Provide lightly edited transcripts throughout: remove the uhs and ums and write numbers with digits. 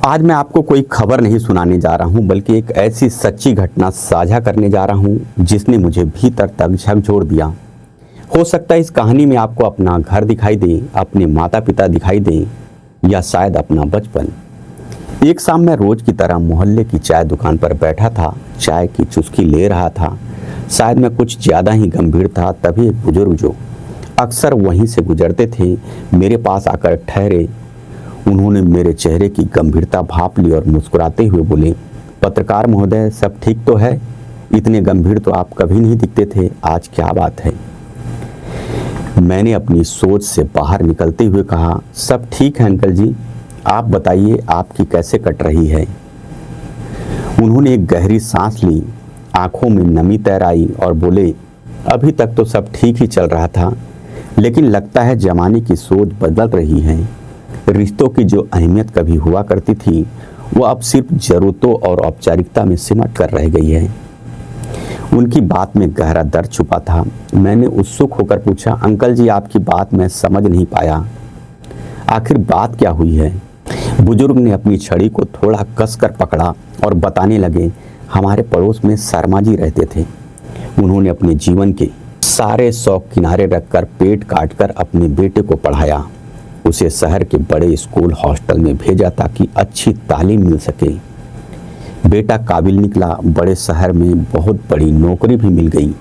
आज मैं आपको कोई खबर नहीं सुनाने जा रहा हूं, बल्कि एक ऐसी सच्ची घटना साझा करने जा रहा हूं जिसने मुझे भीतर तक झकझोर दिया। हो सकता है इस कहानी में आपको अपना घर दिखाई दे, अपने माता पिता दिखाई दे, या शायद अपना बचपन। एक शाम मैं रोज की तरह मोहल्ले की चाय दुकान पर बैठा था, चाय की चुस्की ले रहा था। शायद मैं कुछ ज़्यादा ही गंभीर था, तभी एक बुजुर्ग जो अक्सर वहीं से गुजरते थे मेरे पास आकर ठहरे। उन्होंने मेरे चेहरे की गंभीरता भांप ली और मुस्कुराते हुए बोले, पत्रकार महोदय, सब ठीक तो है? इतने गंभीर तो आप कभी नहीं दिखते थे, आज क्या बात है? मैंने अपनी सोच से बाहर निकलते हुए कहा, सब ठीक है अंकल जी, आप बताइए आपकी कैसे कट रही है? उन्होंने एक गहरी सांस ली, आंखों में नमी तैर आई और बोले, अभी तक तो सब ठीक ही चल रहा था, लेकिन लगता है जमाने की सोच बदल रही है। रिश्तों की जो अहमियत कभी हुआ करती थी, वो अब सिर्फ जरूरतों और औपचारिकता में सिमट कर रह गई है। उनकी बात में गहरा दर्द छुपा था। मैंने उत्सुक होकर पूछा, अंकल जी आपकी बात मैं समझ नहीं पाया, आखिर बात क्या हुई है? बुजुर्ग ने अपनी छड़ी को थोड़ा कसकर पकड़ा और बताने लगे, हमारे पड़ोस में शर्मा जी रहते थे। उन्होंने अपने जीवन के सारे शौक किनारे रखकर पेट काटकर अपने बेटे को पढ़ाया। उसे शहर के बड़े स्कूल हॉस्टल में भेजा ताकि अच्छी तालीम मिल सके। बेटा काबिल निकला, बड़े शहर में बहुत बड़ी नौकरी भी मिल गई।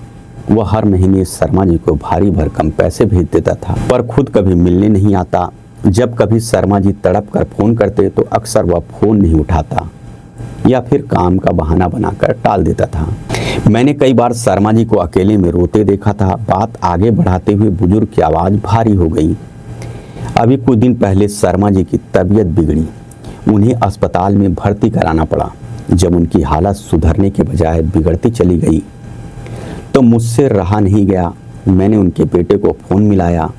वह हर महीने शर्मा जी को भारी भरकम पैसे भेज देता था, पर खुद कभी मिलने नहीं आता। जब कभी शर्मा जी तड़प कर फोन करते तो अक्सर वह फोन नहीं उठाता या फिर काम का बहाना बनाकर टाल देता था। मैंने कई बार शर्मा जी को अकेले में रोते देखा था। बात आगे बढ़ाते हुए बुजुर्ग की आवाज़ भारी हो गई। अभी कुछ दिन पहले शर्मा जी की तबीयत बिगड़ी, उन्हें अस्पताल में भर्ती कराना पड़ा। जब उनकी हालत सुधरने के बजाय बिगड़ती चली गई तो मुझसे रहा नहीं गया। मैंने उनके बेटे को फ़ोन मिलाया।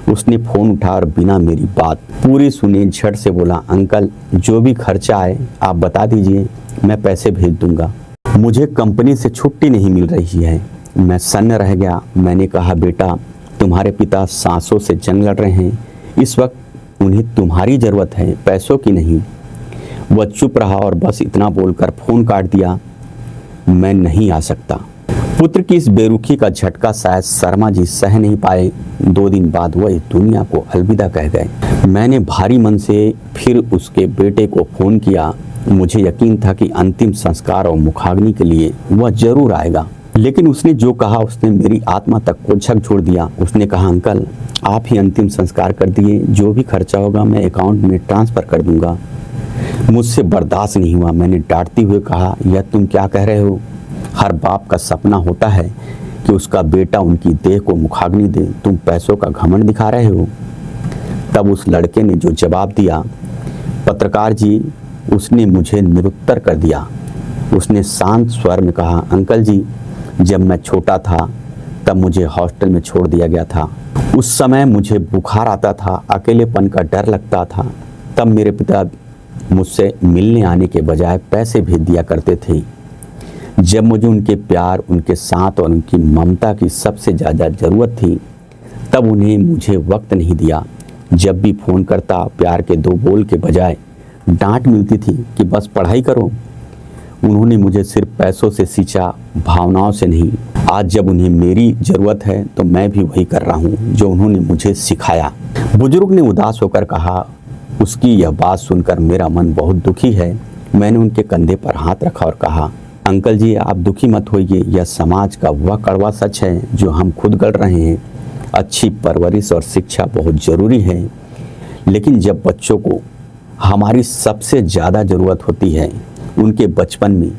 उसने फ़ोन उठा और बिना मेरी बात पूरी सुने झट से बोला, अंकल जो भी खर्चा आए आप बता दीजिए, मैं पैसे भेज दूंगा। मुझे कंपनी से छुट्टी नहीं मिल रही है। मैं सन्न रह गया। मैंने कहा, बेटा तुम्हारे पिता सांसों से जंग लड़ रहे हैं, इस वक्त उन्हें तुम्हारी ज़रूरत है, पैसों की नहीं। वह चुप रहा और बस इतना बोलकर फ़ोन काट दिया, मैं नहीं आ सकता। पुत्र की इस बेरुखी का झटका शायद शर्मा जी सह नहीं पाए। 2 दिन बाद वह इस दुनिया को अलविदा कह गए। मैंने भारी मन से फिर उसके बेटे को फ़ोन किया। मुझे यकीन था कि अंतिम संस्कार और मुखाग्नि के लिए वह जरूर आएगा, लेकिन उसने जो कहा उसने मेरी आत्मा तक को झकझोर दिया। उसने कहा, अंकल आप ही अंतिम संस्कार कर दिए, जो भी खर्चा होगा मैं अकाउंट में ट्रांसफ़र कर दूंगा। मुझसे बर्दाश्त नहीं हुआ। मैंने डांटते हुए कहा, यह तुम क्या कह रहे हो? हर बाप का सपना होता है कि उसका बेटा उनकी देह को मुखाग्नि दे, तुम पैसों का घमंड दिखा रहे हो। तब उस लड़के ने जो जवाब दिया, पत्रकार जी, उसने मुझे निरुत्तर कर दिया। उसने शांत स्वर में कहा, अंकल जी जब मैं छोटा था तब मुझे हॉस्टल में छोड़ दिया गया था। उस समय मुझे बुखार आता था, अकेलेपन का डर लगता था। तब मेरे पिता मुझसे मिलने आने के बजाय पैसे भेज दिया करते थे। जब मुझे उनके प्यार, उनके साथ और उनकी ममता की सबसे ज़्यादा ज़रूरत थी, तब उन्हें मुझे वक्त नहीं दिया। जब भी फ़ोन करता, प्यार के 2 बोल के बजाय डांट मिलती थी कि बस पढ़ाई करो। उन्होंने मुझे सिर्फ पैसों से सींचा, भावनाओं से नहीं। आज जब उन्हें मेरी ज़रूरत है तो मैं भी वही कर रहा हूँ जो उन्होंने मुझे सिखाया। बुजुर्ग ने उदास होकर कहा। उसकी यह बात सुनकर मेरा मन बहुत दुखी है। मैंने उनके कंधे पर हाथ रखा और कहा, अंकल जी आप दुखी मत होइए, यह समाज का वह कड़वा सच है जो हम खुद गढ़ रहे हैं। अच्छी परवरिश और शिक्षा बहुत ज़रूरी है, लेकिन जब बच्चों को हमारी सबसे ज़्यादा ज़रूरत होती है उनके बचपन में,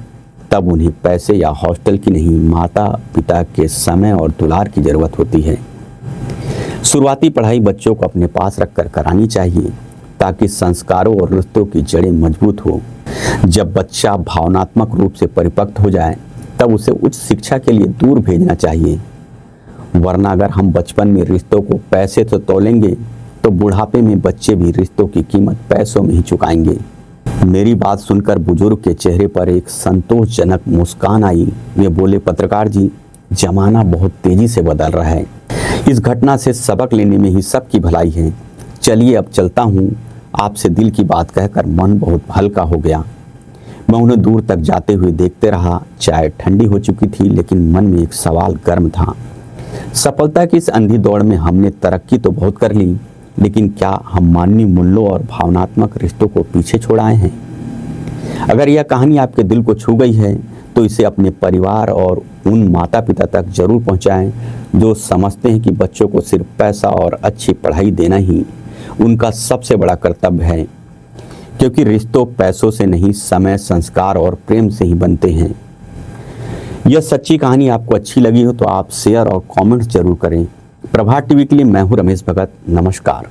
तब उन्हें पैसे या हॉस्टल की नहीं, माता पिता के समय और दुलार की ज़रूरत होती है। शुरुआती पढ़ाई बच्चों को अपने पास रखकर करानी चाहिए ताकि संस्कारों और रिश्तों की जड़ें मजबूत हो। जब बच्चा भावनात्मक रूप से परिपक्व हो जाए तब उसे उच्च शिक्षा के लिए दूर भेजना चाहिए, वरना अगर हम बचपन में रिश्तों को पैसे से तोलेंगे तो बुढ़ापे में बच्चे भी रिश्तों की कीमत पैसों में ही चुकाएंगे। मेरी बात सुनकर बुजुर्ग के चेहरे पर एक संतोषजनक मुस्कान आई। वे बोले, पत्रकार जी जमाना बहुत तेजी से बदल रहा है, इस घटना से सबक लेने में ही सबकी भलाई है। चलिए अब चलता हूँ, आपसे दिल की बात कहकर मन बहुत हल्का हो गया। मैं उन्हें दूर तक जाते हुए देखते रहा। चाय ठंडी हो चुकी थी, लेकिन मन में एक सवाल गर्म था। सफलता की इस अंधी दौड़ में हमने तरक्की तो बहुत कर ली, लेकिन क्या हम मानवीय मूल्यों और भावनात्मक रिश्तों को पीछे छोड़ आए हैं? अगर यह कहानी आपके दिल को छू गई है तो इसे अपने परिवार और उन माता पिता तक जरूर पहुंचाएं जो समझते हैं कि बच्चों को सिर्फ पैसा और अच्छी पढ़ाई देना ही उनका सबसे बड़ा कर्तव्य है, क्योंकि रिश्तों पैसों से नहीं, समय, संस्कार और प्रेम से ही बनते हैं। यह सच्ची कहानी आपको अच्छी लगी हो तो आप शेयर और कमेंट्स जरूर करें। प्रभात टीवी के लिए मैं हूं रमेश भगत। नमस्कार।